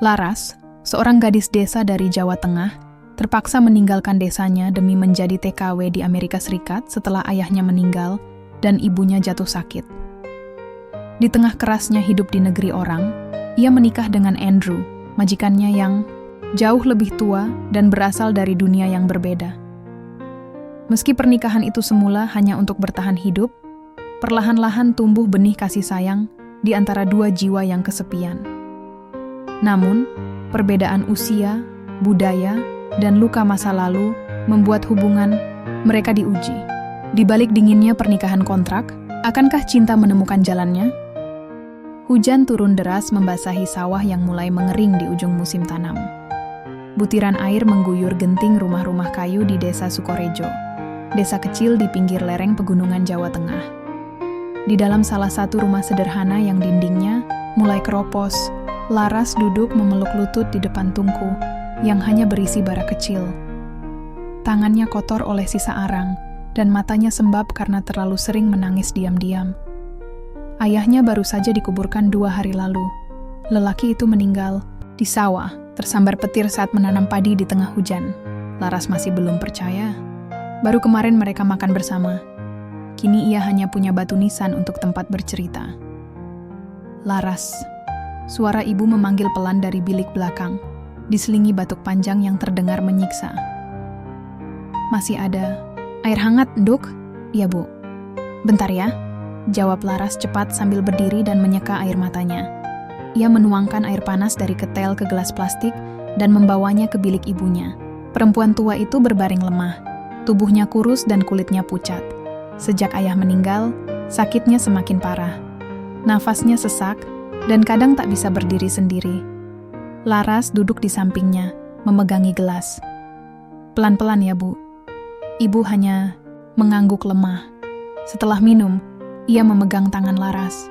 Laras, seorang gadis desa dari Jawa Tengah, terpaksa meninggalkan desanya demi menjadi TKW di Amerika Serikat setelah ayahnya meninggal dan ibunya jatuh sakit. Di tengah kerasnya hidup di negeri orang, ia menikah dengan Andrew, majikannya yang jauh lebih tua dan berasal dari dunia yang berbeda. Meski pernikahan itu semula hanya untuk bertahan hidup, perlahan-lahan tumbuh benih kasih sayang di antara dua jiwa yang kesepian. Namun, perbedaan usia, budaya, dan luka masa lalu membuat hubungan mereka diuji. Di balik dinginnya pernikahan kontrak, akankah cinta menemukan jalannya? Hujan turun deras membasahi sawah yang mulai mengering di ujung musim tanam. Butiran air mengguyur genting rumah-rumah kayu di desa Sukorejo, desa kecil di pinggir lereng pegunungan Jawa Tengah. Di dalam salah satu rumah sederhana yang dindingnya mulai keropos, Laras duduk memeluk lutut di depan tungku yang hanya berisi bara kecil. Tangannya kotor oleh sisa arang, dan matanya sembab karena terlalu sering menangis diam-diam. Ayahnya baru saja dikuburkan 2 hari lalu. Lelaki itu meninggal di sawah, tersambar petir saat menanam padi di tengah hujan. Laras masih belum percaya. Baru kemarin mereka makan bersama. Kini ia hanya punya batu nisan untuk tempat bercerita. Laras. Suara ibu memanggil pelan dari bilik belakang, diselingi batuk panjang yang terdengar menyiksa. Masih ada air hangat, Nduk? Iya, Bu. Bentar ya, jawab Laras cepat sambil berdiri dan menyeka air matanya. Ia menuangkan air panas dari ketel ke gelas plastik dan membawanya ke bilik ibunya. Perempuan tua itu berbaring lemah, tubuhnya kurus dan kulitnya pucat. Sejak ayah meninggal, sakitnya semakin parah. Nafasnya sesak, dan kadang tak bisa berdiri sendiri. Laras duduk di sampingnya, memegangi gelas. Pelan-pelan ya, Bu. Ibu hanya mengangguk lemah. Setelah minum, ia memegang tangan Laras.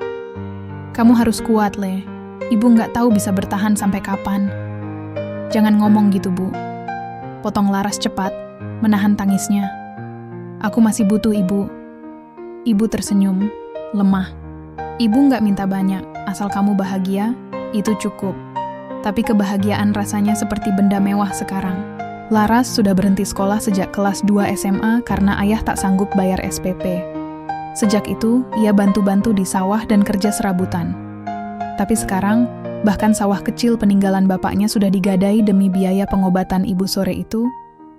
Kamu harus kuat, Le. Ibu nggak tahu bisa bertahan sampai kapan. Jangan ngomong gitu, Bu. Potong Laras cepat, menahan tangisnya. Aku masih butuh Ibu. Ibu tersenyum, lemah. Ibu nggak minta banyak, asal kamu bahagia, itu cukup. Tapi kebahagiaan rasanya seperti benda mewah sekarang. Laras sudah berhenti sekolah sejak kelas 2 SMA karena ayah tak sanggup bayar SPP. Sejak itu, ia bantu-bantu di sawah dan kerja serabutan. Tapi sekarang, bahkan sawah kecil peninggalan bapaknya sudah digadai demi biaya pengobatan ibu sore itu.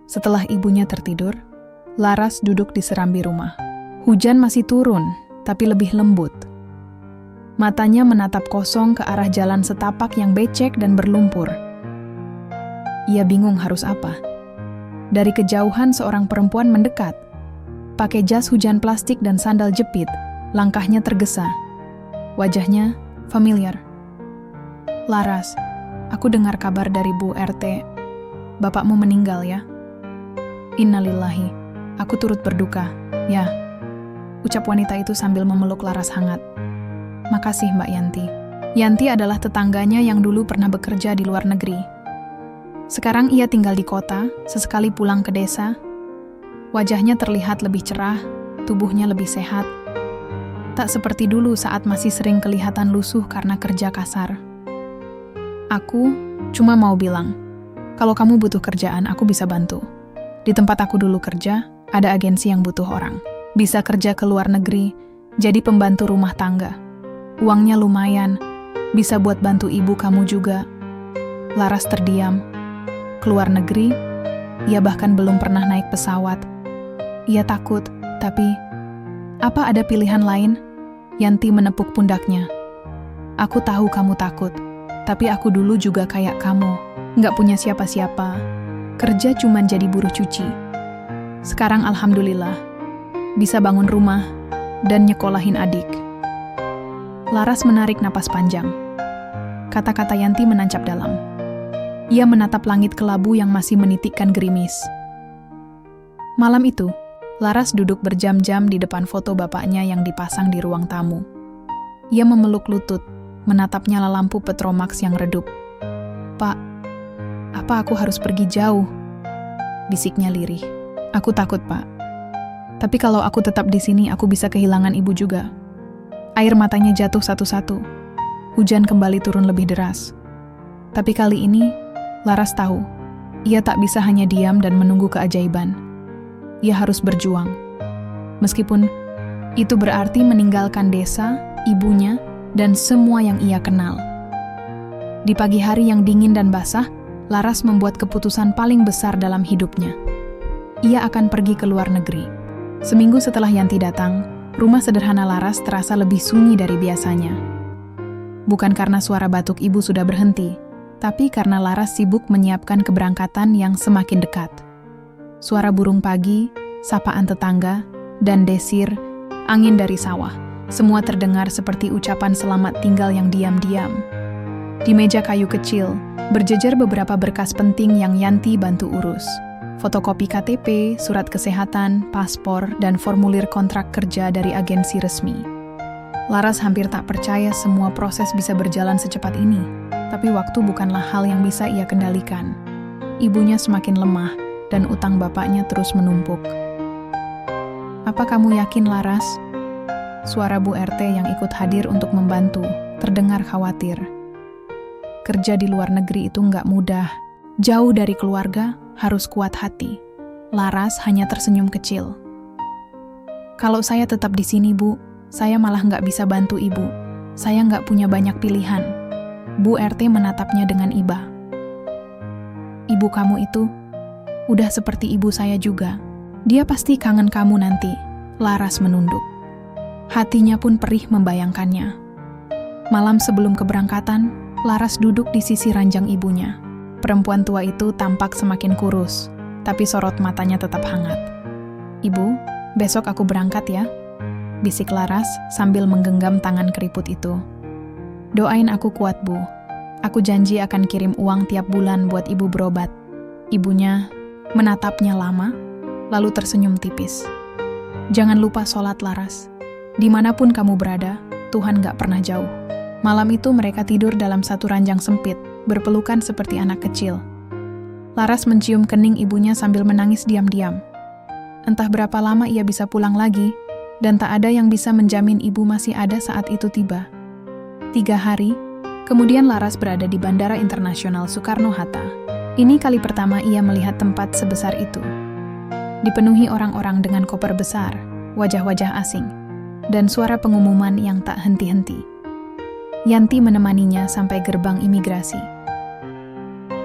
Setelah ibunya tertidur, Laras duduk di serambi rumah. Hujan masih turun, tapi lebih lembut. Matanya menatap kosong ke arah jalan setapak yang becek dan berlumpur. Ia bingung harus apa. Dari kejauhan seorang perempuan mendekat. Pakai jas hujan plastik dan sandal jepit, langkahnya tergesa. Wajahnya familiar. Laras, aku dengar kabar dari Bu RT. Bapakmu meninggal ya? Innalillahi, aku turut berduka. Ya, ucap wanita itu sambil memeluk Laras hangat. Makasih Mbak Yanti. Yanti adalah tetangganya yang dulu pernah bekerja di luar negeri. Sekarang ia tinggal di kota, sesekali pulang ke desa. Wajahnya terlihat lebih cerah, tubuhnya lebih sehat. Tak seperti dulu saat masih sering kelihatan lusuh karena kerja kasar. Aku cuma mau bilang, kalau kamu butuh kerjaan, aku bisa bantu. Di tempat aku dulu kerja, ada agensi yang butuh orang. Bisa kerja ke luar negeri, jadi pembantu rumah tangga. Uangnya lumayan, bisa buat bantu ibu kamu juga. Laras terdiam. Keluar negeri, ia bahkan belum pernah naik pesawat. Ia takut, tapi apa ada pilihan lain? Yanti menepuk pundaknya. Aku tahu kamu takut, tapi aku dulu juga kayak kamu. Nggak punya siapa-siapa. Kerja cuman jadi buruh cuci. Sekarang alhamdulillah, bisa bangun rumah dan nyekolahin adik. Laras menarik napas panjang. Kata-kata Yanti menancap dalam. Ia menatap langit kelabu yang masih menitikkan gerimis. Malam itu, Laras duduk berjam-jam di depan foto bapaknya yang dipasang di ruang tamu. Ia memeluk lutut, menatap nyala lampu Petromax yang redup. Pak, apa aku harus pergi jauh? Bisiknya lirih. Aku takut, Pak. Tapi kalau aku tetap di sini, aku bisa kehilangan ibu juga. Air matanya jatuh satu-satu. Hujan kembali turun lebih deras. Tapi kali ini, Laras tahu, ia tak bisa hanya diam dan menunggu keajaiban. Ia harus berjuang. Meskipun itu berarti meninggalkan desa, ibunya, dan semua yang ia kenal. Di pagi hari yang dingin dan basah, Laras membuat keputusan paling besar dalam hidupnya. Ia akan pergi ke luar negeri. Seminggu setelah Yanti datang, rumah sederhana Laras terasa lebih sunyi dari biasanya. Bukan karena suara batuk ibu sudah berhenti, tapi karena Laras sibuk menyiapkan keberangkatan yang semakin dekat. Suara burung pagi, sapaan tetangga, dan desir, angin dari sawah, semua terdengar seperti ucapan selamat tinggal yang diam-diam. Di meja kayu kecil, berjejer beberapa berkas penting yang Yanti bantu urus. Fotokopi KTP, surat kesehatan, paspor, dan formulir kontrak kerja dari agensi resmi. Laras hampir tak percaya semua proses bisa berjalan secepat ini, tapi waktu bukanlah hal yang bisa ia kendalikan. Ibunya semakin lemah, dan utang bapaknya terus menumpuk. "Apa kamu yakin, Laras?" Suara Bu RT yang ikut hadir untuk membantu, terdengar khawatir. Kerja di luar negeri itu nggak mudah. Jauh dari keluarga, harus kuat hati. Laras hanya tersenyum kecil. "Kalau saya tetap di sini, Bu, saya malah nggak bisa bantu Ibu. Saya nggak punya banyak pilihan." Bu RT menatapnya dengan iba. "Ibu kamu itu udah seperti ibu saya juga. Dia pasti kangen kamu nanti." Laras menunduk. Hatinya pun perih membayangkannya. Malam sebelum keberangkatan, Laras duduk di sisi ranjang ibunya. Perempuan tua itu tampak semakin kurus, tapi sorot matanya tetap hangat. "Ibu, besok aku berangkat ya," bisik Laras sambil menggenggam tangan keriput itu. "Doain aku kuat, Bu. Aku janji akan kirim uang tiap bulan buat Ibu berobat." Ibunya menatapnya lama, lalu tersenyum tipis. "Jangan lupa sholat, Laras. Dimanapun kamu berada, Tuhan gak pernah jauh." Malam itu mereka tidur dalam satu ranjang sempit, berpelukan seperti anak kecil. Laras mencium kening ibunya sambil menangis diam-diam. Entah berapa lama ia bisa pulang lagi, dan tak ada yang bisa menjamin ibu masih ada saat itu tiba. 3 hari, kemudian Laras berada di Bandara Internasional Soekarno-Hatta. Ini kali pertama ia melihat tempat sebesar itu. Dipenuhi orang-orang dengan koper besar, wajah-wajah asing, dan suara pengumuman yang tak henti-henti. Yanti menemaninya sampai gerbang imigrasi.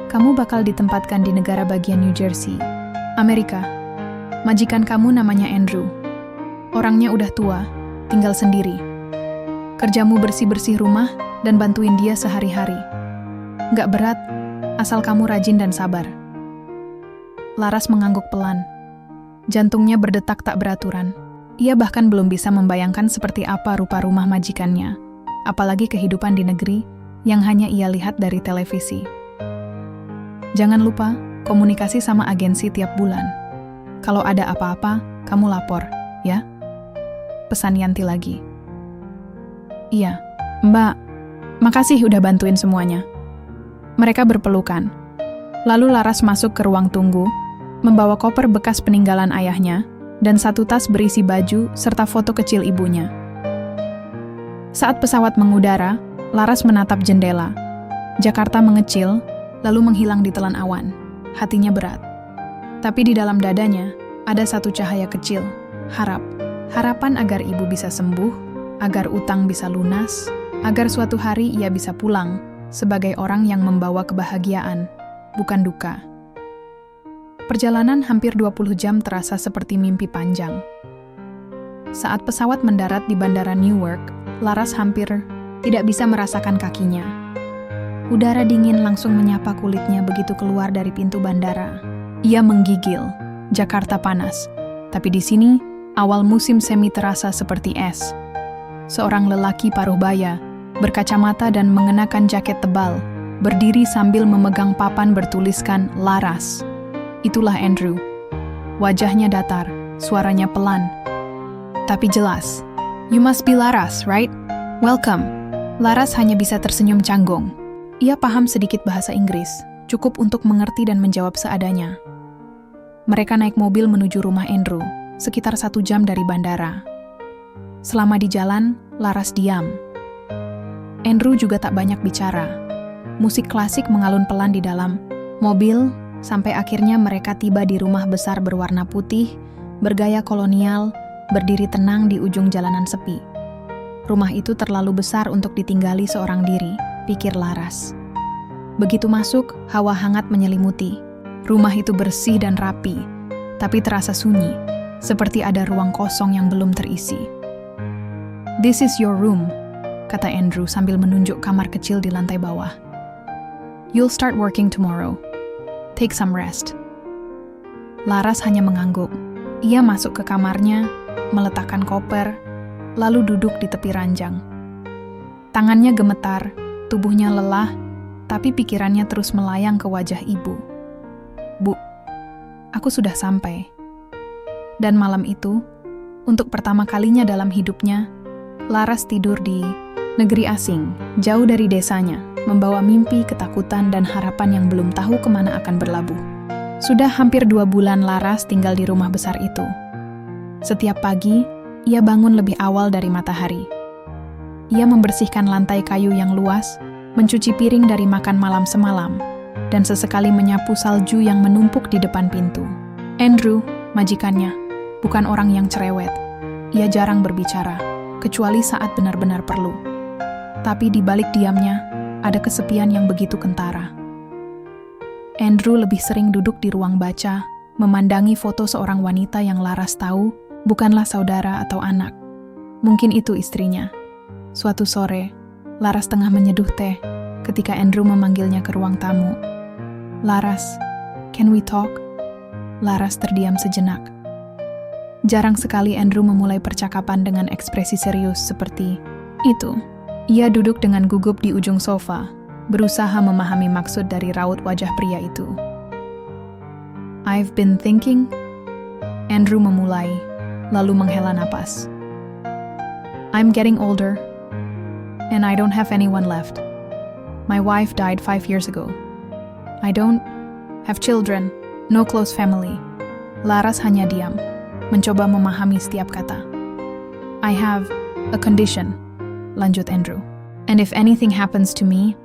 "Kamu bakal ditempatkan di negara bagian New Jersey, Amerika. Majikan kamu namanya Andrew. Orangnya udah tua, tinggal sendiri. Kerjamu bersih-bersih rumah dan bantuin dia sehari-hari. Nggak berat, asal kamu rajin dan sabar." Laras mengangguk pelan. Jantungnya berdetak tak beraturan. Ia bahkan belum bisa membayangkan seperti apa rupa rumah majikannya, apalagi kehidupan di negeri yang hanya ia lihat dari televisi. "Jangan lupa komunikasi sama agensi tiap bulan. Kalau ada apa-apa, kamu lapor, ya?" pesan Yanti lagi. "Iya, Mbak. Makasih udah bantuin semuanya." Mereka berpelukan. Lalu Laras masuk ke ruang tunggu, membawa koper bekas peninggalan ayahnya, dan satu tas berisi baju serta foto kecil ibunya. Saat pesawat mengudara, Laras menatap jendela. Jakarta mengecil, lalu menghilang di telan awan. Hatinya berat. Tapi di dalam dadanya, ada satu cahaya kecil, harap. Harapan agar ibu bisa sembuh, agar utang bisa lunas, agar suatu hari ia bisa pulang sebagai orang yang membawa kebahagiaan, bukan duka. Perjalanan hampir 20 jam terasa seperti mimpi panjang. Saat pesawat mendarat di Bandara Newark, Laras hampir tidak bisa merasakan kakinya. Udara dingin langsung menyapa kulitnya begitu keluar dari pintu bandara. Ia menggigil. Jakarta panas. Tapi di sini, awal musim semi terasa seperti es. Seorang lelaki paruh baya, berkacamata dan mengenakan jaket tebal, berdiri sambil memegang papan bertuliskan Laras. Itulah Andrew. Wajahnya datar, suaranya pelan, tapi jelas. "You must be Laras, right? Welcome." Laras hanya bisa tersenyum canggung. Ia paham sedikit bahasa Inggris, cukup untuk mengerti dan menjawab seadanya. Mereka naik mobil menuju rumah Andrew, sekitar 1 jam dari bandara. Selama di jalan, Laras diam. Andrew juga tak banyak bicara. Musik klasik mengalun pelan di dalam mobil, sampai akhirnya mereka tiba di rumah besar berwarna putih, bergaya kolonial, berdiri tenang di ujung jalanan sepi. Rumah itu terlalu besar untuk ditinggali seorang diri, pikir Laras. Begitu masuk, hawa hangat menyelimuti. Rumah itu bersih dan rapi, tapi terasa sunyi, seperti ada ruang kosong yang belum terisi. "This is your room," kata Andrew sambil menunjuk kamar kecil di lantai bawah. "You'll start working tomorrow. Take some rest." Laras hanya mengangguk. Ia masuk ke kamarnya, meletakkan koper, lalu duduk di tepi ranjang. Tangannya gemetar, tubuhnya lelah, tapi pikirannya terus melayang ke wajah ibu. "Bu, aku sudah sampai." Dan malam itu, untuk pertama kalinya dalam hidupnya, Laras tidur di negeri asing, jauh dari desanya, membawa mimpi, ketakutan, dan harapan yang belum tahu kemana akan berlabuh. Sudah hampir 2 bulan Laras tinggal di rumah besar itu. Setiap pagi, ia bangun lebih awal dari matahari. Ia membersihkan lantai kayu yang luas, mencuci piring dari makan malam semalam, dan sesekali menyapu salju yang menumpuk di depan pintu. Andrew, majikannya, bukan orang yang cerewet. Ia jarang berbicara, kecuali saat benar-benar perlu. Tapi di balik diamnya, ada kesepian yang begitu kentara. Andrew lebih sering duduk di ruang baca, memandangi foto seorang wanita yang Laras tahu bukanlah saudara atau anak. Mungkin itu istrinya. Suatu sore, Laras tengah menyeduh teh ketika Andrew memanggilnya ke ruang tamu. "Laras, can we talk?" Laras terdiam sejenak. Jarang sekali Andrew memulai percakapan dengan ekspresi serius seperti itu. Ia duduk dengan gugup di ujung sofa, berusaha memahami maksud dari raut wajah pria itu. "I've been thinking," Andrew memulai, lalu menghela napas. "I'm getting older, and I don't have anyone left. My wife died 5 years ago. I don't have children, no close family." Laras hanya diam, mencoba memahami setiap kata. "I have a condition," lanjut Andrew. "And if anything happens to me,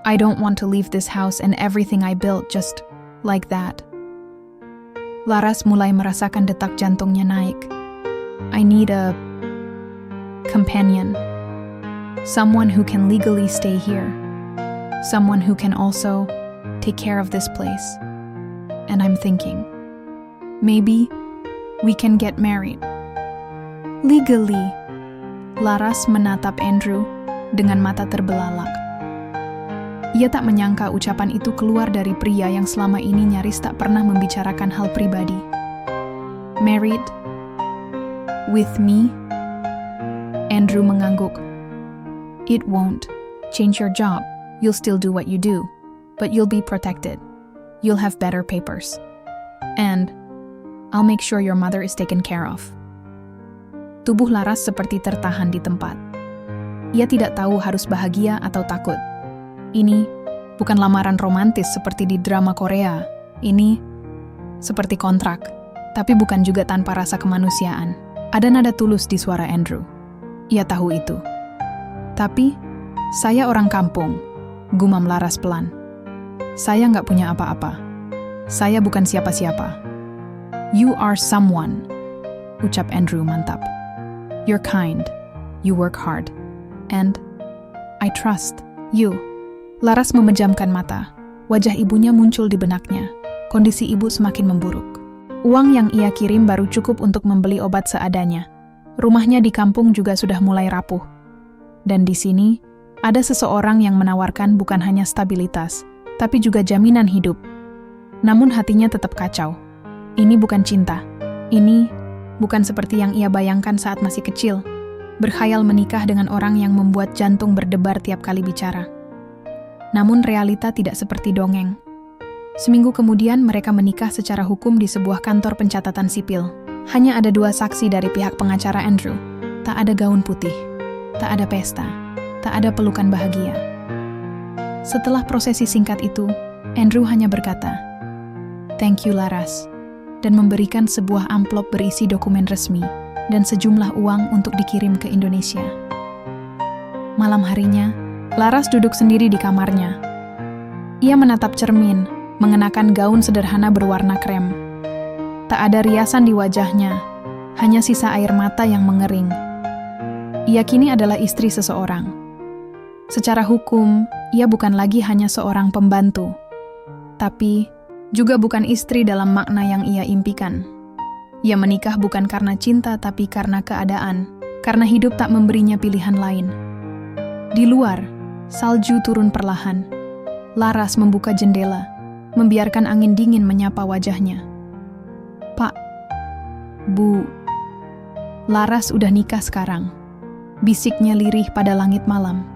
I don't want to leave this house and everything I built just like that." Laras mulai merasakan detak jantungnya naik. "I need a companion. Someone who can legally stay here. Someone who can also take care of this place. And I'm thinking, maybe we can get married." "Legally?" Laras menatap Andrew dengan mata terbelalak. Ia tak menyangka ucapan itu keluar dari pria yang selama ini nyaris tak pernah membicarakan hal pribadi. "Married? With me?" Andrew mengangguk. "It won't change your job. You'll still do what you do, but you'll be protected. You'll have better papers. And I'll make sure your mother is taken care of." Tubuh Laras seperti tertahan di tempat. Ia tidak tahu harus bahagia atau takut. Ini bukan lamaran romantis seperti di drama Korea. Ini seperti kontrak, tapi bukan juga tanpa rasa kemanusiaan. Ada nada tulus di suara Andrew. Ia tahu itu. "Tapi, saya orang kampung," gumam Laras pelan. "Saya nggak punya apa-apa. Saya bukan siapa-siapa." "You are someone," ucap Andrew mantap. "You're kind. You work hard. And I trust you." Laras memejamkan mata. Wajah ibunya muncul di benaknya. Kondisi ibu semakin memburuk. Uang yang ia kirim baru cukup untuk membeli obat seadanya. Rumahnya di kampung juga sudah mulai rapuh. Dan di sini, ada seseorang yang menawarkan bukan hanya stabilitas, tapi juga jaminan hidup. Namun hatinya tetap kacau. Ini bukan cinta. Ini bukan seperti yang ia bayangkan saat masih kecil. Berkhayal menikah dengan orang yang membuat jantung berdebar tiap kali bicara. Namun realita tidak seperti dongeng. Seminggu kemudian mereka menikah secara hukum di sebuah kantor pencatatan sipil. Hanya ada 2 saksi dari pihak pengacara Andrew. Tak ada gaun putih, tak ada pesta, tak ada pelukan bahagia. Setelah prosesi singkat itu, Andrew hanya berkata, "Thank you Laras," dan memberikan sebuah amplop berisi dokumen resmi dan sejumlah uang untuk dikirim ke Indonesia. Malam harinya, Laras duduk sendiri di kamarnya, Ia menatap cermin, mengenakan gaun sederhana berwarna krem. Tak ada riasan di wajahnya, hanya sisa air mata yang mengering. Ia kini adalah istri seseorang. Secara hukum, ia bukan lagi hanya seorang pembantu, tapi juga bukan istri dalam makna yang ia impikan. Ia menikah bukan karena cinta, tapi karena keadaan, karena hidup tak memberinya pilihan lain. Di luar, salju turun perlahan. Laras membuka jendela, membiarkan angin dingin menyapa wajahnya. "Pak, Bu, Laras udah nikah sekarang," bisiknya lirih pada langit malam.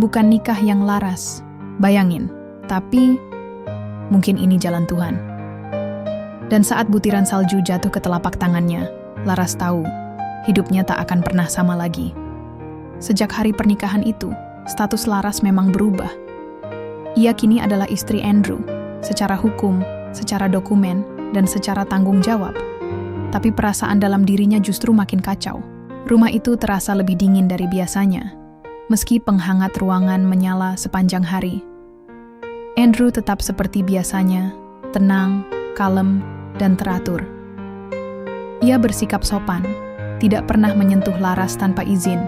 Bukan nikah yang Laras bayangin, tapi mungkin ini jalan Tuhan. Dan saat butiran salju jatuh ke telapak tangannya, Laras tahu hidupnya tak akan pernah sama lagi. Sejak hari pernikahan itu, status Laras memang berubah. Ia kini adalah istri Andrew, secara hukum, secara dokumen, dan secara tanggung jawab. Tapi perasaan dalam dirinya justru makin kacau. Rumah itu terasa lebih dingin dari biasanya, meski penghangat ruangan menyala sepanjang hari. Andrew tetap seperti biasanya, tenang, kalem, dan teratur. Ia bersikap sopan, tidak pernah menyentuh Laras tanpa izin,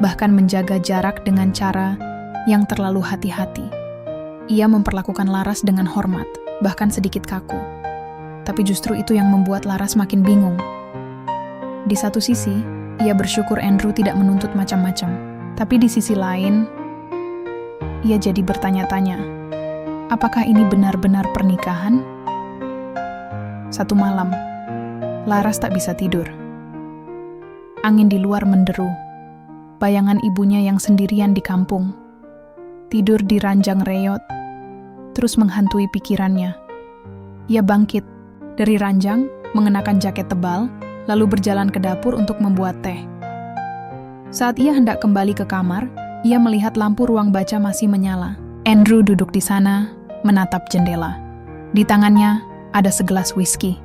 bahkan menjaga jarak dengan cara yang terlalu hati-hati. Ia memperlakukan Laras dengan hormat, bahkan sedikit kaku. Tapi justru itu yang membuat Laras makin bingung. Di satu sisi, ia bersyukur Andrew tidak menuntut macam-macam. Tapi di sisi lain, ia jadi bertanya-tanya, apakah ini benar-benar pernikahan? Satu malam, Laras tak bisa tidur. Angin di luar menderu. Bayangan ibunya yang sendirian di kampung. Tidur di ranjang reot, terus menghantui pikirannya. Ia bangkit dari ranjang, mengenakan jaket tebal, lalu berjalan ke dapur untuk membuat teh. Saat ia hendak kembali ke kamar, ia melihat lampu ruang baca masih menyala. Andrew duduk di sana, menatap jendela. Di tangannya ada segelas whisky.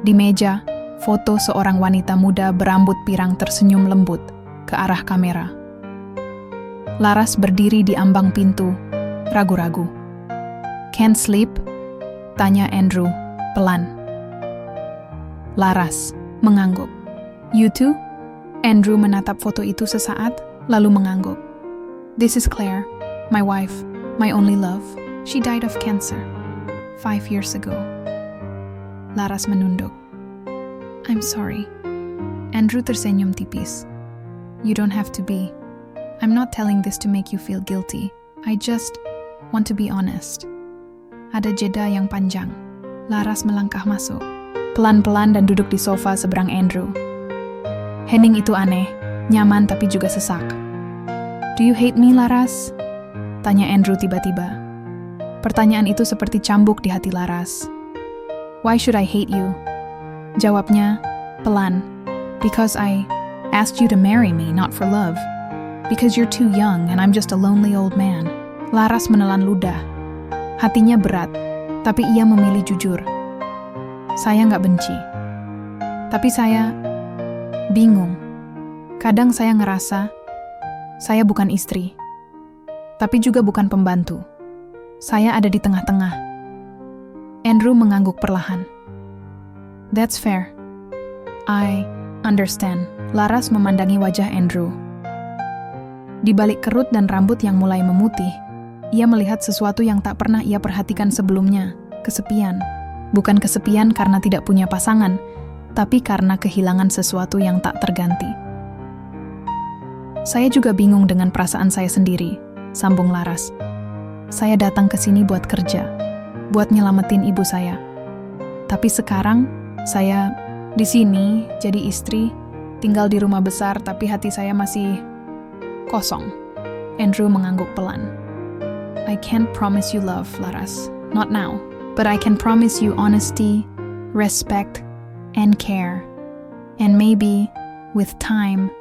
Di meja, foto seorang wanita muda berambut pirang tersenyum lembut ke arah kamera. Laras berdiri di ambang pintu, ragu-ragu. "Can't sleep?" tanya Andrew pelan. Laras mengangguk. "You too?" Andrew menatap foto itu sesaat, lalu mengangguk. "This is Claire, my wife, my only love. She died of cancer 5 years ago." Laras menunduk. "I'm sorry." Andrew tersenyum tipis. "You don't have to be. I'm not telling this to make you feel guilty. I just want to be honest." Ada jeda yang panjang. Laras melangkah masuk, pelan-pelan dan duduk di sofa seberang Andrew. Hening itu aneh, nyaman tapi juga sesak. "Do you hate me, Laras?" tanya Andrew tiba-tiba. Pertanyaan itu seperti cambuk di hati Laras. "Why should I hate you?" Jawabnya pelan. "Because I asked you to marry me, not for love. Because you're too young and I'm just a lonely old man." Laras menelan ludah. Hatinya berat, tapi ia memilih jujur. "Saya nggak benci. Tapi saya bingung. Kadang saya ngerasa saya bukan istri, tapi juga bukan pembantu. Saya ada di tengah-tengah." Andrew mengangguk perlahan. "That's fair. I understand." Laras memandangi wajah Andrew. Di balik kerut dan rambut yang mulai memutih, ia melihat sesuatu yang tak pernah ia perhatikan sebelumnya, kesepian. Bukan kesepian karena tidak punya pasangan, tapi karena kehilangan sesuatu yang tak terganti. "Saya juga bingung dengan perasaan saya sendiri," sambung Laras. "Saya datang ke sini buat kerja, buat nyelamatin ibu saya. Tapi sekarang, saya di sini jadi istri, tinggal di rumah besar tapi hati saya masih kosong." Andrew mengangguk pelan. "I can't promise you love, Laras. Not now. But I can promise you honesty, respect, and care. And maybe, with time,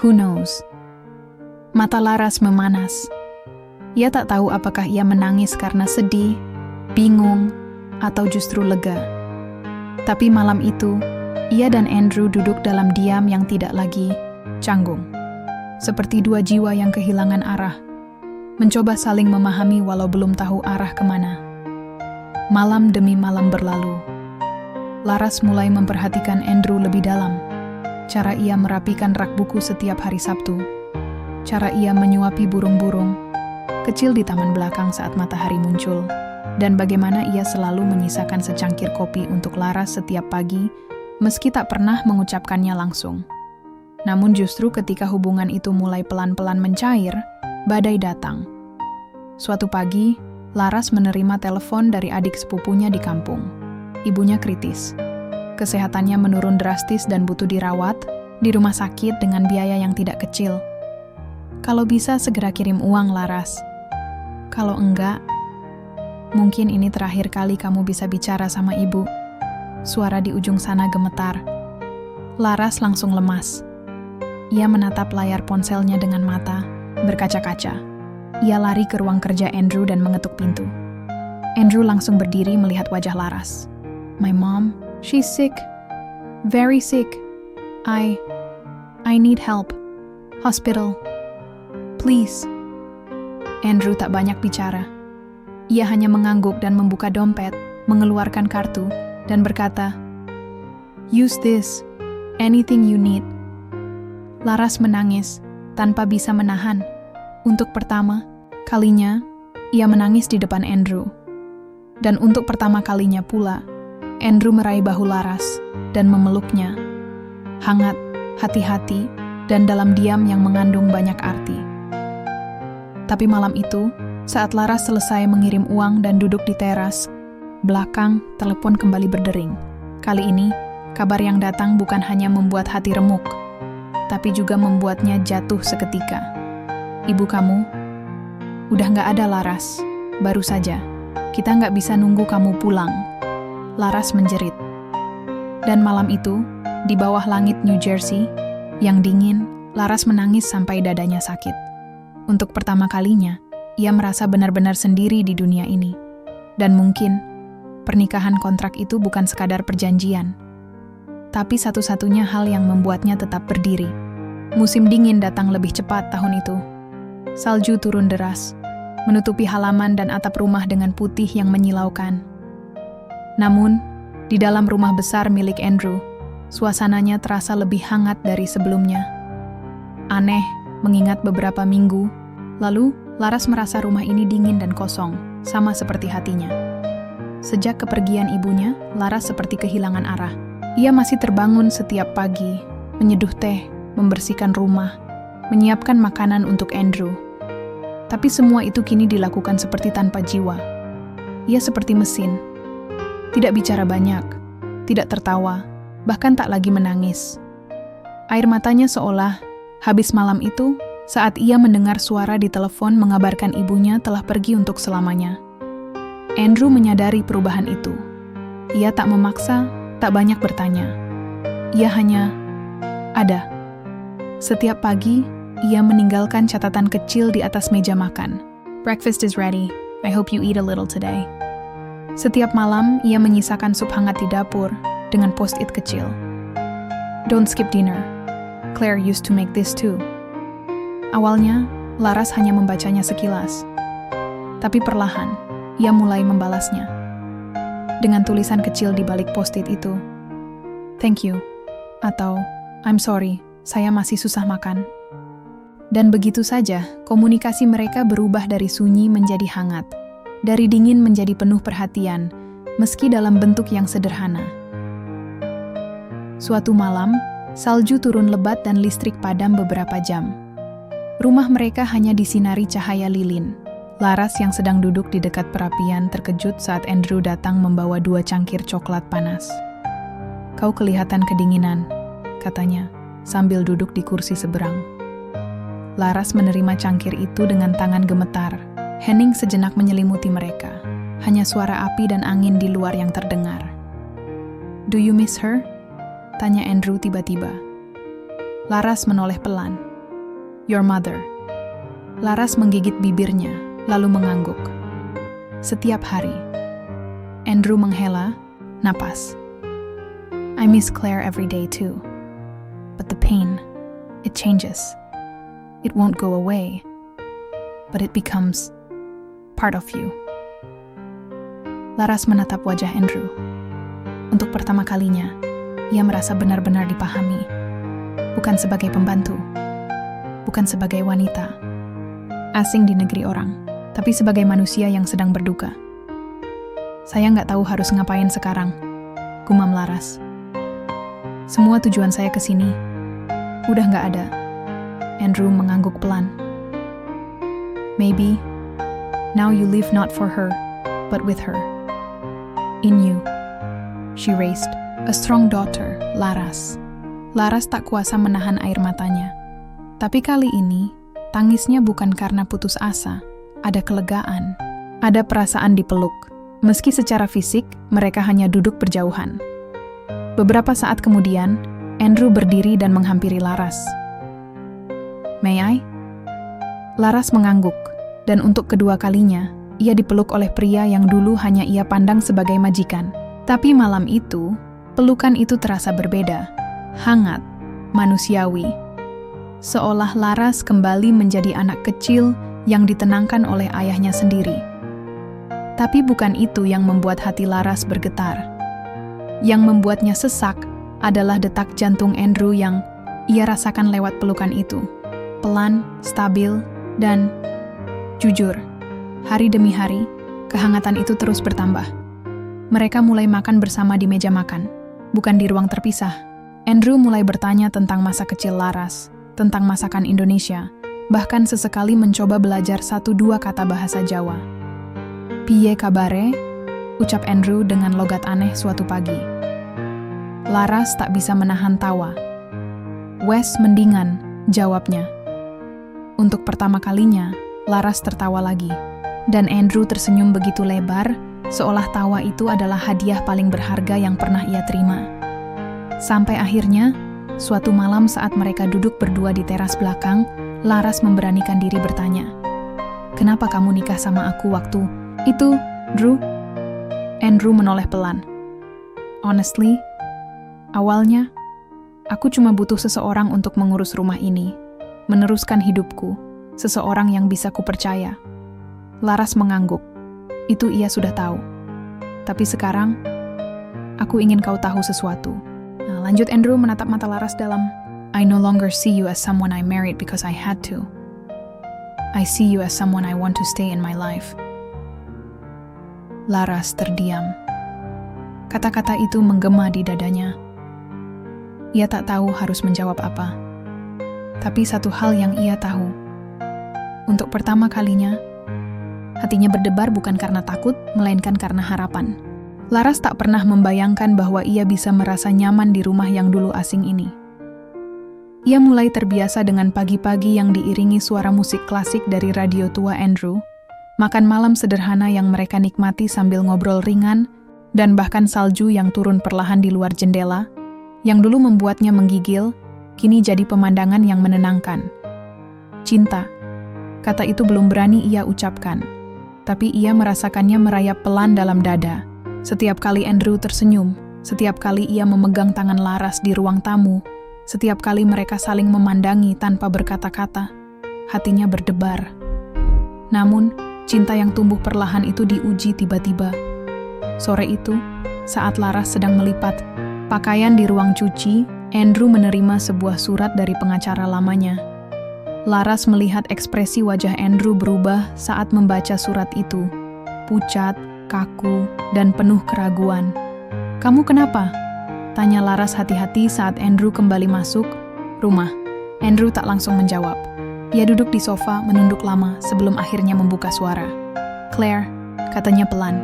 who knows?" Mata Laras memanas. Ia tak tahu apakah ia menangis karena sedih, bingung, atau justru lega. Tapi malam itu, ia dan Andrew duduk dalam diam yang tidak lagi canggung. Seperti dua jiwa yang kehilangan arah. mencoba saling memahami walau belum tahu arah kemana. Malam demi malam berlalu. Laras mulai memperhatikan Andrew lebih dalam. Cara ia merapikan rak buku setiap hari Sabtu. Cara ia menyuapi burung-burung kecil di taman belakang saat matahari muncul. Dan bagaimana ia selalu menyisakan secangkir kopi untuk Laras setiap pagi, meski tak pernah mengucapkannya langsung. Namun justru ketika hubungan itu mulai pelan-pelan mencair, badai datang. Suatu pagi, Laras menerima telepon dari adik sepupunya di kampung. Ibunya kritis. Kesehatannya menurun drastis dan butuh dirawat di rumah sakit dengan biaya yang tidak kecil. Kalau bisa segera kirim uang, Laras. Kalau enggak, mungkin ini terakhir kali kamu bisa bicara sama ibu. Suara di ujung sana gemetar. Laras langsung lemas. Ia menatap layar ponselnya dengan mata berkaca-kaca. Ia lari ke ruang kerja Andrew dan mengetuk pintu. Andrew langsung berdiri melihat wajah Laras. My mom, she's sick. Very sick. I need help. Hospital. Please. Andrew tak banyak bicara. Ia hanya mengangguk dan membuka dompet, mengeluarkan kartu, dan berkata, Use this. Anything you need. Laras menangis, tanpa bisa menahan. Untuk pertama kalinya, ia menangis di depan Andrew. Dan untuk pertama kalinya pula, Andrew meraih bahu Laras dan memeluknya. Hangat, hati-hati, dan dalam diam yang mengandung banyak arti. Tapi malam itu, saat Laras selesai mengirim uang dan duduk di teras, belakang telepon kembali berdering. Kali ini, kabar yang datang bukan hanya membuat hati remuk, tapi juga membuatnya jatuh seketika. Ibu kamu udah gak ada, Laras. Baru saja. Kita gak bisa nunggu kamu pulang. Laras menjerit. Dan malam itu, di bawah langit New Jersey, yang dingin, Laras menangis sampai dadanya sakit. Untuk pertama kalinya, ia merasa benar-benar sendiri di dunia ini. Dan mungkin, pernikahan kontrak itu bukan sekadar perjanjian, tapi satu-satunya hal yang membuatnya tetap berdiri. Musim dingin datang lebih cepat tahun itu. Salju turun deras, menutupi halaman dan atap rumah dengan putih yang menyilaukan. Namun, di dalam rumah besar milik Andrew, suasananya terasa lebih hangat dari sebelumnya. Aneh, mengingat beberapa minggu lalu, Laras merasa rumah ini dingin dan kosong, sama seperti hatinya. Sejak kepergian ibunya, Laras seperti kehilangan arah. Ia masih terbangun setiap pagi, menyeduh teh, membersihkan rumah, menyiapkan makanan untuk Andrew. Tapi semua itu kini dilakukan seperti tanpa jiwa. Ia seperti mesin. Tidak bicara banyak, tidak tertawa, bahkan tak lagi menangis. Air matanya seolah habis malam itu saat ia mendengar suara di telepon mengabarkan ibunya telah pergi untuk selamanya. Andrew menyadari perubahan itu. Ia tak memaksa, tak banyak bertanya. Ia hanya ada. Setiap pagi, ia meninggalkan catatan kecil di atas meja makan. Breakfast is ready. I hope you eat a little today. Setiap malam, ia menyisakan sup hangat di dapur dengan post-it kecil. Don't skip dinner. Claire used to make this too. Awalnya, Laras hanya membacanya sekilas. Tapi perlahan, ia mulai membalasnya. Dengan tulisan kecil di balik post-it itu. Thank you. Atau, I'm sorry, saya masih susah makan. Dan begitu saja, komunikasi mereka berubah dari sunyi menjadi hangat. Dari dingin menjadi penuh perhatian, meski dalam bentuk yang sederhana. Suatu malam, salju turun lebat dan listrik padam beberapa jam. Rumah mereka hanya disinari cahaya lilin. Laras yang sedang duduk di dekat perapian terkejut saat Andrew datang membawa 2 cangkir coklat panas. Kau kelihatan kedinginan, katanya, sambil duduk di kursi seberang. Laras menerima cangkir itu dengan tangan gemetar. Hening sejenak menyelimuti mereka. Hanya suara api dan angin di luar yang terdengar. Do you miss her? Tanya Andrew tiba-tiba. Laras menoleh pelan. Your mother. Laras menggigit bibirnya, lalu mengangguk. Setiap hari. Andrew menghela napas. I miss Claire every day too. But the pain, it changes. It won't go away. but it becomes part of you. Laras menatap wajah Andrew. Untuk pertama kalinya, ia merasa benar-benar dipahami. Bukan sebagai pembantu, bukan sebagai wanita, asing di negeri orang, tapi sebagai manusia yang sedang berduka. Saya nggak tahu harus ngapain sekarang, gumam Laras. Semua tujuan saya ke sini udah nggak ada. Andrew mengangguk pelan. Maybe now you live not for her, but with her. In you, she raised a strong daughter, Laras. Laras tak kuasa menahan air matanya. Tapi kali ini, tangisnya bukan karena putus asa. Ada kelegaan, ada perasaan dipeluk. Meski secara fisik, mereka hanya duduk berjauhan. Beberapa saat kemudian, Andrew berdiri dan menghampiri Laras. May I? Laras mengangguk, dan untuk kedua kalinya, ia dipeluk oleh pria yang dulu hanya ia pandang sebagai majikan. Tapi malam itu, pelukan itu terasa berbeda, hangat, manusiawi. Seolah Laras kembali menjadi anak kecil yang ditenangkan oleh ayahnya sendiri. Tapi bukan itu yang membuat hati Laras bergetar. Yang membuatnya sesak adalah detak jantung Andrew yang ia rasakan lewat pelukan itu. Pelan, stabil, dan jujur, hari demi hari, kehangatan itu terus bertambah. Mereka mulai makan bersama di meja makan, bukan di ruang terpisah. Andrew mulai bertanya tentang masa kecil Laras, tentang masakan Indonesia, bahkan sesekali mencoba belajar 1-2 kata bahasa Jawa. Piye kabare? Ucap Andrew dengan logat aneh suatu pagi. Laras tak bisa menahan tawa. Wes mendingan, jawabnya. Untuk pertama kalinya, Laras tertawa lagi. Dan Andrew tersenyum begitu lebar, seolah tawa itu adalah hadiah paling berharga yang pernah ia terima. Sampai akhirnya, suatu malam saat mereka duduk berdua di teras belakang, Laras memberanikan diri bertanya, "Kenapa kamu nikah sama aku waktu itu, Drew?" Andrew menoleh pelan. "Honestly, awalnya, aku cuma butuh seseorang untuk mengurus rumah ini, meneruskan hidupku, seseorang yang bisa kupercaya." Laras mengangguk. Itu ia sudah tahu. Tapi sekarang, aku ingin kau tahu sesuatu. Nah, lanjut Andrew menatap mata Laras dalam, "I no longer see you as someone I married because I had to. I see you as someone I want to stay in my life." Laras terdiam. Kata-kata itu menggema di dadanya. Ia tak tahu harus menjawab apa. Tapi satu hal yang ia tahu. Untuk pertama kalinya, hatinya berdebar bukan karena takut, melainkan karena harapan. Laras tak pernah membayangkan bahwa ia bisa merasa nyaman di rumah yang dulu asing ini. Ia mulai terbiasa dengan pagi-pagi yang diiringi suara musik klasik dari radio tua Andrew, makan malam sederhana yang mereka nikmati sambil ngobrol ringan, dan bahkan salju yang turun perlahan di luar jendela, yang dulu membuatnya menggigil, kini jadi pemandangan yang menenangkan. Cinta, kata itu belum berani ia ucapkan, tapi ia merasakannya merayap pelan dalam dada. Setiap kali Andrew tersenyum, setiap kali ia memegang tangan Laras di ruang tamu, setiap kali mereka saling memandangi tanpa berkata-kata, hatinya berdebar. Namun, cinta yang tumbuh perlahan itu diuji tiba-tiba. Sore itu, saat Laras sedang melipat pakaian di ruang cuci, Andrew menerima sebuah surat dari pengacara lamanya. Laras melihat ekspresi wajah Andrew berubah saat membaca surat itu. Pucat, kaku, dan penuh keraguan. "Kamu kenapa?" tanya Laras hati-hati saat Andrew kembali masuk rumah. Andrew tak langsung menjawab. Ia duduk di sofa menunduk lama sebelum akhirnya membuka suara. "Claire," katanya pelan.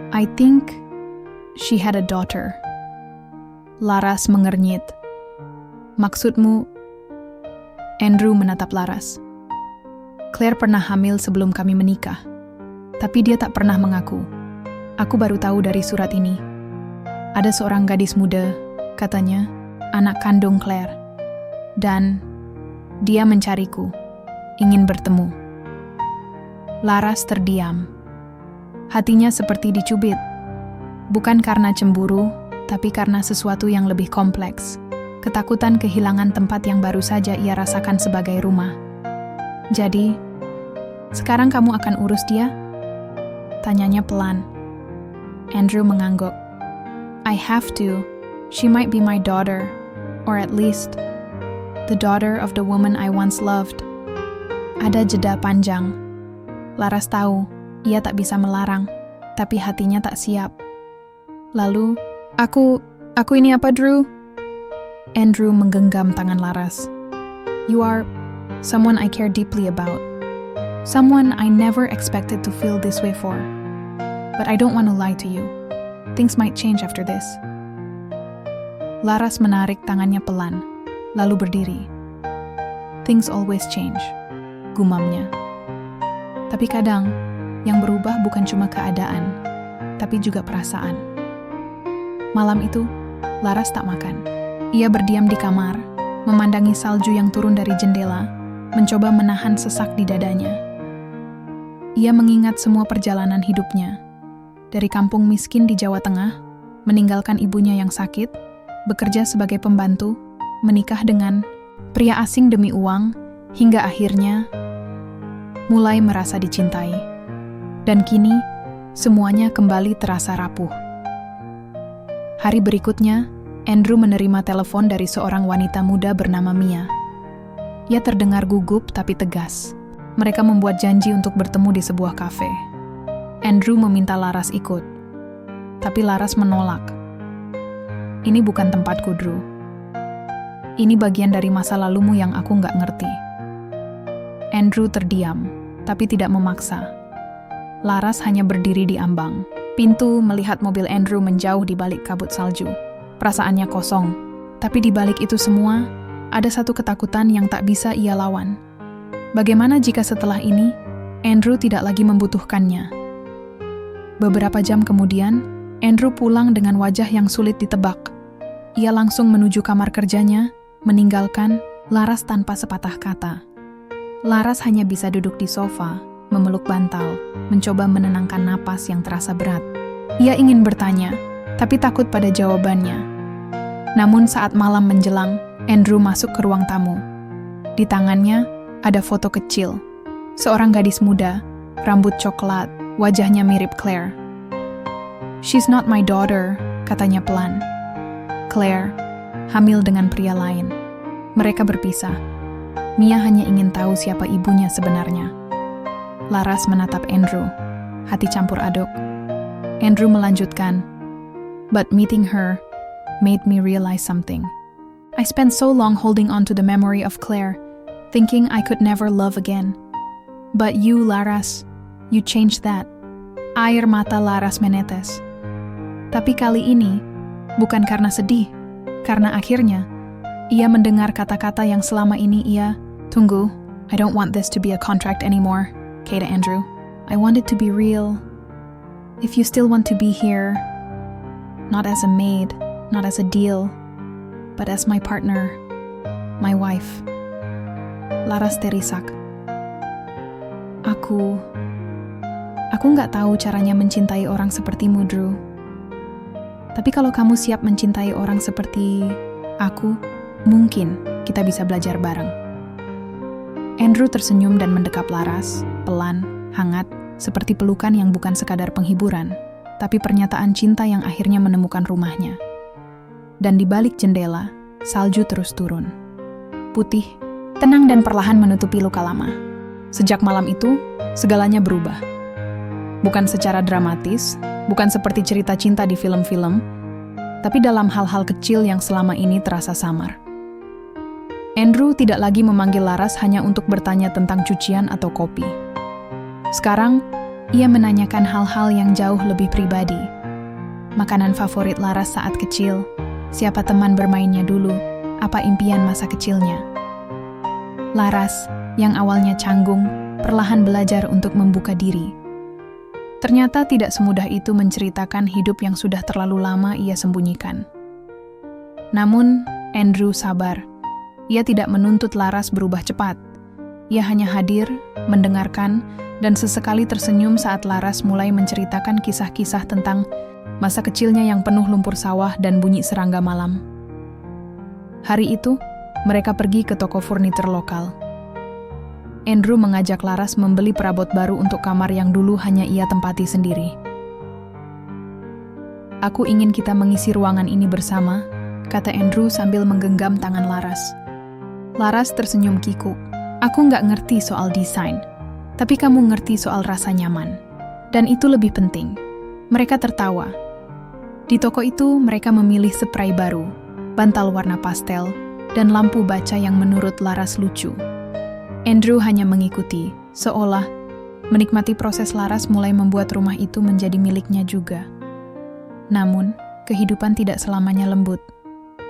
"I think she had a daughter." Laras mengernyit. "Maksudmu?" Andrew menatap Laras. "Claire pernah hamil sebelum kami menikah. Tapi dia tak pernah mengaku. Aku baru tahu dari surat ini. Ada seorang gadis muda, katanya, anak kandung Claire. Dan dia mencariku, ingin bertemu." Laras terdiam. Hatinya seperti dicubit. Bukan karena cemburu, tapi karena sesuatu yang lebih kompleks. Ketakutan kehilangan tempat yang baru saja ia rasakan sebagai rumah. Jadi, Sekarang kamu akan urus dia? Tanyanya pelan. Andrew mengangguk. I have to. She might be my daughter. Or at least, the daughter of the woman I once loved. Ada jeda panjang. Laras tahu, ia tak bisa melarang, tapi hatinya tak siap. Lalu, Aku ini apa, Drew? Andrew menggenggam tangan Laras. You are someone I care deeply about. Someone I never expected to feel this way for. But I don't want to lie to you. Things might change after this. Laras menarik tangannya pelan, lalu berdiri. Things always change, gumamnya. Tapi kadang, yang berubah bukan cuma keadaan, tapi juga perasaan. Malam itu, Laras tak makan. Ia berdiam di kamar, memandangi salju yang turun dari jendela, mencoba menahan sesak di dadanya. Ia mengingat semua perjalanan hidupnya. Dari kampung miskin di Jawa Tengah, meninggalkan ibunya yang sakit, bekerja sebagai pembantu, menikah dengan pria asing demi uang, hingga akhirnya mulai merasa dicintai. Dan kini, semuanya kembali terasa rapuh. Hari berikutnya, Andrew menerima telepon dari seorang wanita muda bernama Mia. Ia terdengar gugup tapi tegas. Mereka membuat janji untuk bertemu di sebuah kafe. Andrew meminta Laras ikut. Tapi Laras menolak. Ini bukan tempatku, Drew. Ini bagian dari masa lalumu yang aku nggak ngerti. Andrew terdiam, tapi tidak memaksa. Laras hanya berdiri di ambang. Pintu melihat mobil Andrew menjauh di balik kabut salju. Perasaannya kosong, tapi di balik itu semua, ada satu ketakutan yang tak bisa ia lawan. Bagaimana jika setelah ini, Andrew tidak lagi membutuhkannya? Beberapa jam kemudian, Andrew pulang dengan wajah yang sulit ditebak. Ia langsung menuju kamar kerjanya, meninggalkan Laras tanpa sepatah kata. Laras hanya bisa duduk di sofa, memeluk bantal, mencoba menenangkan napas yang terasa berat. Ia ingin bertanya, tapi takut pada jawabannya. Namun saat malam menjelang, Andrew masuk ke ruang tamu. Di tangannya ada foto kecil. Seorang gadis muda, rambut coklat, wajahnya mirip Claire. She's not my daughter, katanya pelan. Claire, hamil dengan pria lain. Mereka berpisah. Mia hanya ingin tahu siapa ibunya sebenarnya. Laras menatap Andrew, hati campur aduk. Andrew melanjutkan, but meeting her made me realize something. I spent so long holding on to the memory of Claire, thinking I could never love again. But you, Laras, you changed that. Air mata Laras menetes. Tapi kali ini, bukan karena sedih, karena akhirnya, ia mendengar kata-kata yang selama ini ia, tunggu, I don't want this to be a contract anymore. Kata Andrew, I want it to be real. If you still want to be here, not as a maid, not as a deal, but as my partner, my wife. Laras terisak. Aku nggak tahu caranya mencintai orang sepertimu, Drew. Tapi kalau kamu siap mencintai orang seperti aku, mungkin kita bisa belajar bareng. Andrew tersenyum dan mendekap Laras, pelan, hangat, seperti pelukan yang bukan sekadar penghiburan, tapi pernyataan cinta yang akhirnya menemukan rumahnya. Dan di balik jendela, salju terus turun. Putih, tenang dan perlahan menutupi luka lama. Sejak malam itu, segalanya berubah. Bukan secara dramatis, bukan seperti cerita cinta di film-film, tapi dalam hal-hal kecil yang selama ini terasa samar. Andrew tidak lagi memanggil Laras hanya untuk bertanya tentang cucian atau kopi. Sekarang, ia menanyakan hal-hal yang jauh lebih pribadi. Makanan favorit Laras saat kecil, siapa teman bermainnya dulu, apa impian masa kecilnya. Laras, yang awalnya canggung, perlahan belajar untuk membuka diri. Ternyata tidak semudah itu menceritakan hidup yang sudah terlalu lama ia sembunyikan. Namun, Andrew sabar. Ia tidak menuntut Laras berubah cepat. Ia hanya hadir, mendengarkan, dan sesekali tersenyum saat Laras mulai menceritakan kisah-kisah tentang masa kecilnya yang penuh lumpur sawah dan bunyi serangga malam. Hari itu, mereka pergi ke toko furnitur lokal. Andrew mengajak Laras membeli perabot baru untuk kamar yang dulu hanya ia tempati sendiri. "Aku ingin kita mengisi ruangan ini bersama," kata Andrew sambil menggenggam tangan Laras. Laras tersenyum kikuk. "Aku nggak ngerti soal desain, tapi kamu ngerti soal rasa nyaman. Dan itu lebih penting." Mereka tertawa. Di toko itu mereka memilih spray baru, bantal warna pastel, dan lampu baca yang menurut Laras lucu. Andrew hanya mengikuti, seolah menikmati proses Laras mulai membuat rumah itu menjadi miliknya juga. Namun, kehidupan tidak selamanya lembut.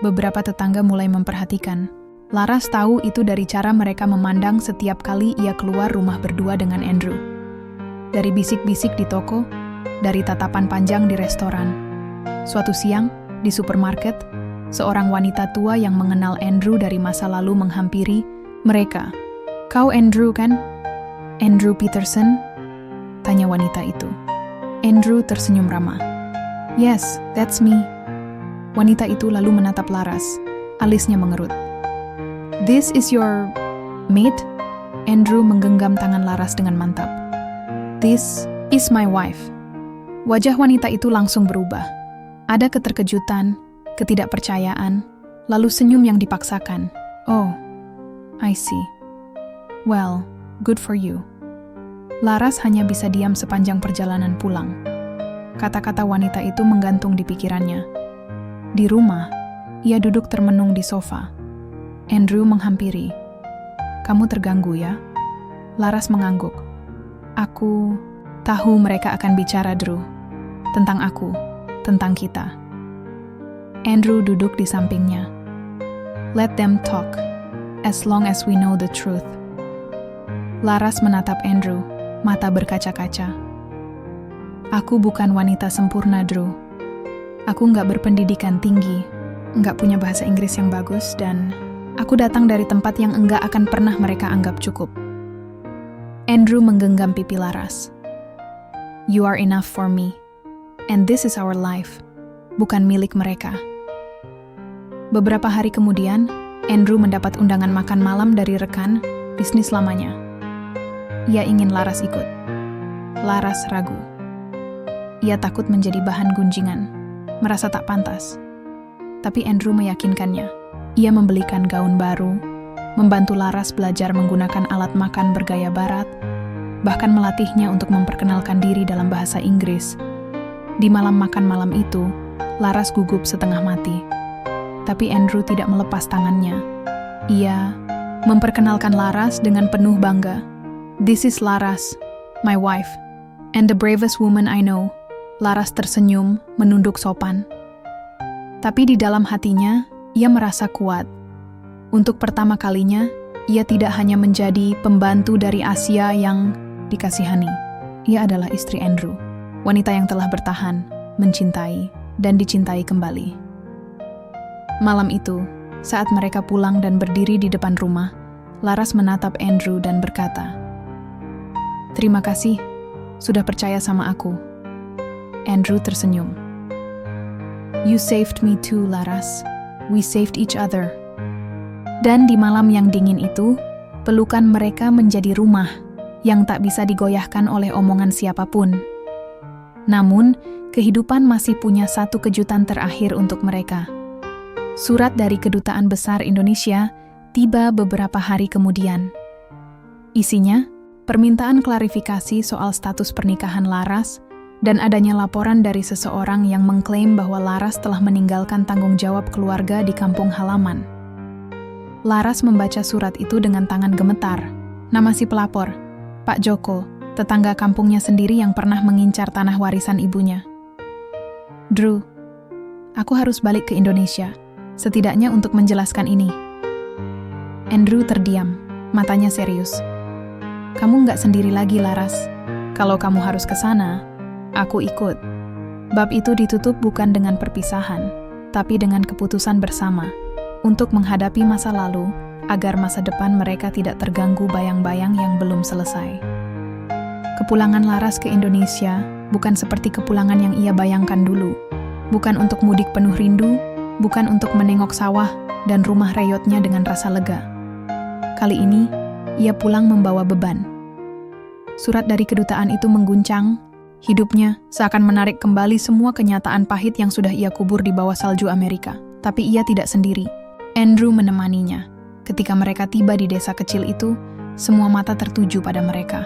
Beberapa tetangga mulai memperhatikan. Laras tahu itu dari cara mereka memandang setiap kali ia keluar rumah berdua dengan Andrew. Dari bisik-bisik di toko, dari tatapan panjang di restoran. Suatu siang, di supermarket, seorang wanita tua yang mengenal Andrew dari masa lalu menghampiri mereka. "Kau Andrew kan?" "Andrew Peterson?" tanya wanita itu. Andrew tersenyum ramah. "Yes, that's me." Wanita itu lalu menatap Laras. Alisnya mengerut. "This is your mate?" Andrew menggenggam tangan Laras dengan mantap. "This is my wife." Wajah wanita itu langsung berubah. Ada keterkejutan, ketidakpercayaan, lalu senyum yang dipaksakan. "Oh, I see. Well, good for you." Laras hanya bisa diam sepanjang perjalanan pulang. Kata-kata wanita itu menggantung di pikirannya. Di rumah, ia duduk termenung di sofa. Andrew menghampiri. "Kamu terganggu ya?" Laras mengangguk. "Aku tahu mereka akan bicara, Drew. Tentang aku, tentang kita." Andrew duduk di sampingnya. "Let them talk, as long as we know the truth." Laras menatap Andrew, mata berkaca-kaca. "Aku bukan wanita sempurna, Drew. Aku nggak berpendidikan tinggi, nggak punya bahasa Inggris yang bagus, dan aku datang dari tempat yang enggak akan pernah mereka anggap cukup." Andrew menggenggam pipi Laras. "You are enough for me, and this is our life, bukan milik mereka." Beberapa hari kemudian, Andrew mendapat undangan makan malam dari rekan bisnis lamanya. Ia ingin Laras ikut. Laras ragu. Ia takut menjadi bahan gunjingan, merasa tak pantas. Tapi Andrew meyakinkannya. Ia membelikan gaun baru, membantu Laras belajar menggunakan alat makan bergaya barat, bahkan melatihnya untuk memperkenalkan diri dalam bahasa Inggris. Di malam makan malam itu, Laras gugup setengah mati. Tapi Andrew tidak melepas tangannya. Ia memperkenalkan Laras dengan penuh bangga. "This is Laras, my wife, and the bravest woman I know." Laras tersenyum, menunduk sopan. Tapi di dalam hatinya, ia merasa kuat. Untuk pertama kalinya, ia tidak hanya menjadi pembantu dari Asia yang dikasihani. Ia adalah istri Andrew, wanita yang telah bertahan, mencintai, dan dicintai kembali. Malam itu, saat mereka pulang dan berdiri di depan rumah, Laras menatap Andrew dan berkata, "Terima kasih, sudah percaya sama aku." Andrew tersenyum. "You saved me too, Laras. We saved each other." Dan di malam yang dingin itu, pelukan mereka menjadi rumah yang tak bisa digoyahkan oleh omongan siapapun. Namun, kehidupan masih punya satu kejutan terakhir untuk mereka. Surat dari Kedutaan Besar Indonesia tiba beberapa hari kemudian. Isinya, permintaan klarifikasi soal status pernikahan Laras dan adanya laporan dari seseorang yang mengklaim bahwa Laras telah meninggalkan tanggung jawab keluarga di kampung halaman. Laras membaca surat itu dengan tangan gemetar. Nama si pelapor, Pak Joko, tetangga kampungnya sendiri yang pernah mengincar tanah warisan ibunya. "Drew, aku harus balik ke Indonesia, setidaknya untuk menjelaskan ini." Andrew terdiam, matanya serius. "Kamu nggak sendiri lagi, Laras. Kalau kamu harus ke sana, aku ikut." Bab itu ditutup bukan dengan perpisahan, tapi dengan keputusan bersama untuk menghadapi masa lalu agar masa depan mereka tidak terganggu bayang-bayang yang belum selesai. Kepulangan Laras ke Indonesia bukan seperti kepulangan yang ia bayangkan dulu. Bukan untuk mudik penuh rindu, bukan untuk menengok sawah dan rumah reyotnya dengan rasa lega. Kali ini, Ia pulang membawa beban. Surat dari kedutaan itu mengguncang hidupnya, seakan menarik kembali semua kenyataan pahit yang sudah ia kubur di bawah salju Amerika. Tapi ia tidak sendiri. Andrew menemaninya. Ketika mereka tiba di desa kecil itu, semua mata tertuju pada mereka.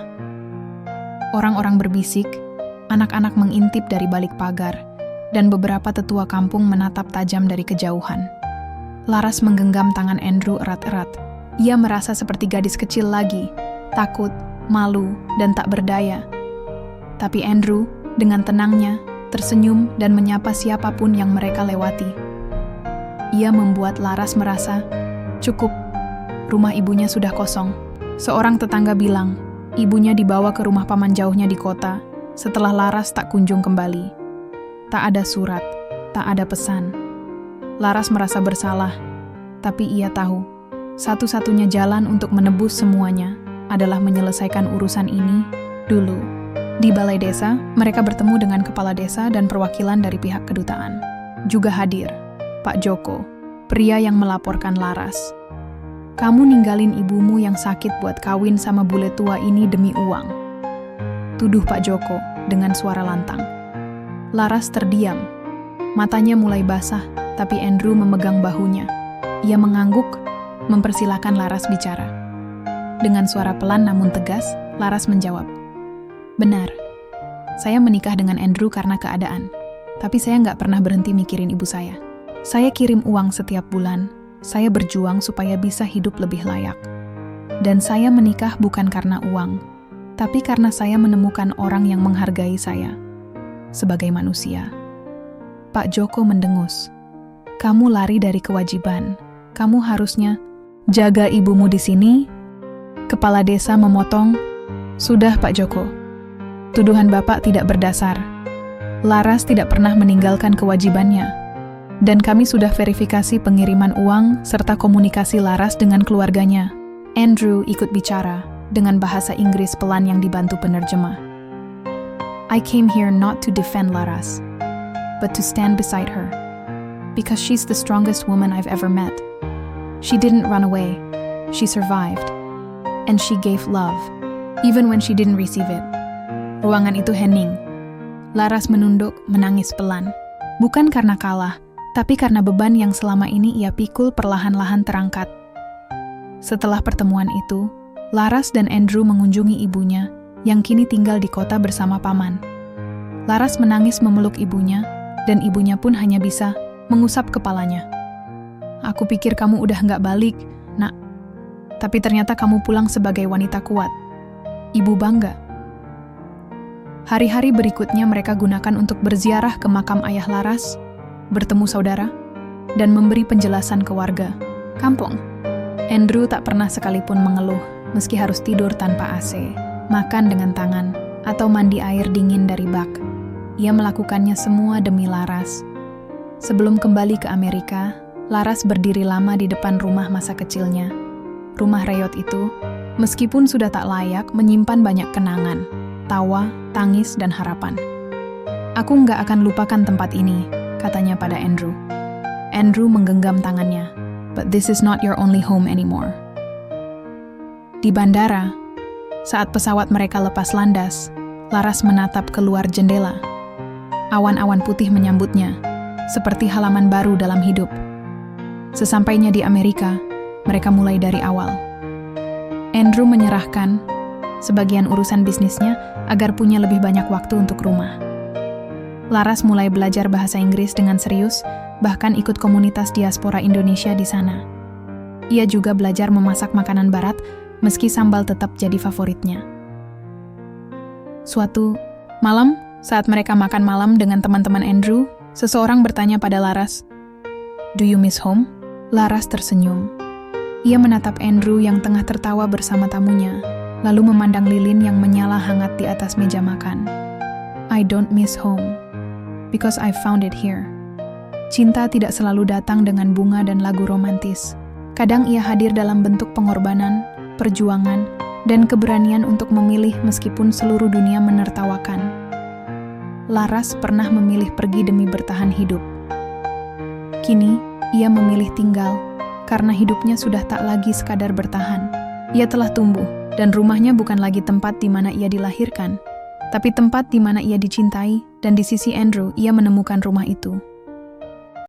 Orang-orang berbisik, anak-anak mengintip dari balik pagar, dan beberapa tetua kampung menatap tajam dari kejauhan. Laras menggenggam tangan Andrew erat-erat. Ia merasa seperti gadis kecil lagi, takut, malu, dan tak berdaya. Tapi Andrew, dengan tenangnya, tersenyum dan menyapa siapapun yang mereka lewati. Ia membuat Laras merasa, cukup, rumah ibunya sudah kosong. Seorang tetangga bilang, ibunya dibawa ke rumah paman jauhnya di kota, setelah Laras tak kunjung kembali. Tak ada surat, tak ada pesan. Laras merasa bersalah, tapi ia tahu, satu-satunya jalan untuk menebus semuanya adalah menyelesaikan urusan ini dulu. Di balai desa, mereka bertemu dengan kepala desa dan perwakilan dari pihak kedutaan. Juga hadir Pak Joko, pria yang melaporkan Laras. Kamu ninggalin ibumu yang sakit buat kawin sama bule tua ini demi uang. Tuduh Pak Joko dengan suara lantang. Laras terdiam. Matanya mulai basah, tapi Andrew memegang bahunya. Ia mengangguk, mempersilahkan Laras bicara. Dengan suara pelan namun tegas, Laras menjawab, "Benar, saya menikah dengan Andrew karena keadaan. Tapi saya nggak pernah berhenti mikirin ibu saya. Saya kirim uang setiap bulan, saya berjuang supaya bisa hidup lebih layak. Dan saya menikah bukan karena uang, tapi karena saya menemukan orang yang menghargai saya sebagai manusia." Pak Joko mendengus. "Kamu lari dari kewajiban. Kamu harusnya jaga ibumu di sini." Kepala desa memotong, "Sudah Pak Joko. Tuduhan Bapak tidak berdasar. Laras tidak pernah meninggalkan kewajibannya. Dan kami sudah verifikasi pengiriman uang serta komunikasi Laras dengan keluarganya." Andrew ikut bicara dengan bahasa Inggris pelan yang dibantu penerjemah. "I came here not to defend Laras, but to stand beside her. Because she's the strongest woman I've ever met. She didn't run away. She survived. And she gave love, even when she didn't receive it." Ruangan itu hening. Laras menunduk, menangis pelan. Bukan karena kalah, tapi karena beban yang selama ini ia pikul perlahan-lahan terangkat. Setelah pertemuan itu, Laras dan Andrew mengunjungi ibunya, yang kini tinggal di kota bersama paman. Laras menangis memeluk ibunya, dan ibunya pun hanya bisa mengusap kepalanya. "Aku pikir kamu udah nggak balik, Nak. Tapi ternyata kamu pulang sebagai wanita kuat." Ibu bangga. Hari-hari berikutnya mereka gunakan untuk berziarah ke makam ayah Laras, bertemu saudara, dan memberi penjelasan ke warga kampung. Andrew tak pernah sekalipun mengeluh, meski harus tidur tanpa AC, makan dengan tangan, atau mandi air dingin dari bak. Ia melakukannya semua demi Laras. Sebelum kembali ke Amerika, Laras berdiri lama di depan rumah masa kecilnya. Rumah reyot itu, meskipun sudah tak layak, menyimpan banyak kenangan, tawa, tangis, dan harapan. "Aku nggak akan lupakan tempat ini," katanya pada Andrew. Andrew menggenggam tangannya. "But this is not your only home anymore." Di bandara, saat pesawat mereka lepas landas, Laras menatap keluar jendela. Awan-awan putih menyambutnya, seperti halaman baru dalam hidup. Sesampainya di Amerika, mereka mulai dari awal. Andrew menyerahkan sebagian urusan bisnisnya agar punya lebih banyak waktu untuk rumah. Laras mulai belajar bahasa Inggris dengan serius, bahkan ikut komunitas diaspora Indonesia di sana. Ia juga belajar memasak makanan barat, meski sambal tetap jadi favoritnya. Suatu malam, saat mereka makan malam dengan teman-teman Andrew, seseorang bertanya pada Laras, "Do you miss home?" Laras tersenyum. Ia menatap Andrew yang tengah tertawa bersama tamunya, lalu memandang lilin yang menyala hangat di atas meja makan. "I don't miss home, because I found it here." Cinta tidak selalu datang dengan bunga dan lagu romantis. Kadang ia hadir dalam bentuk pengorbanan, perjuangan, dan keberanian untuk memilih meskipun seluruh dunia menertawakan. Laras pernah memilih pergi demi bertahan hidup. Kini, ia memilih tinggal, karena hidupnya sudah tak lagi sekadar bertahan, Ia telah tumbuh, dan rumahnya bukan lagi tempat di mana ia dilahirkan, tapi tempat di mana ia dicintai, dan di sisi Andrew ia menemukan rumah itu.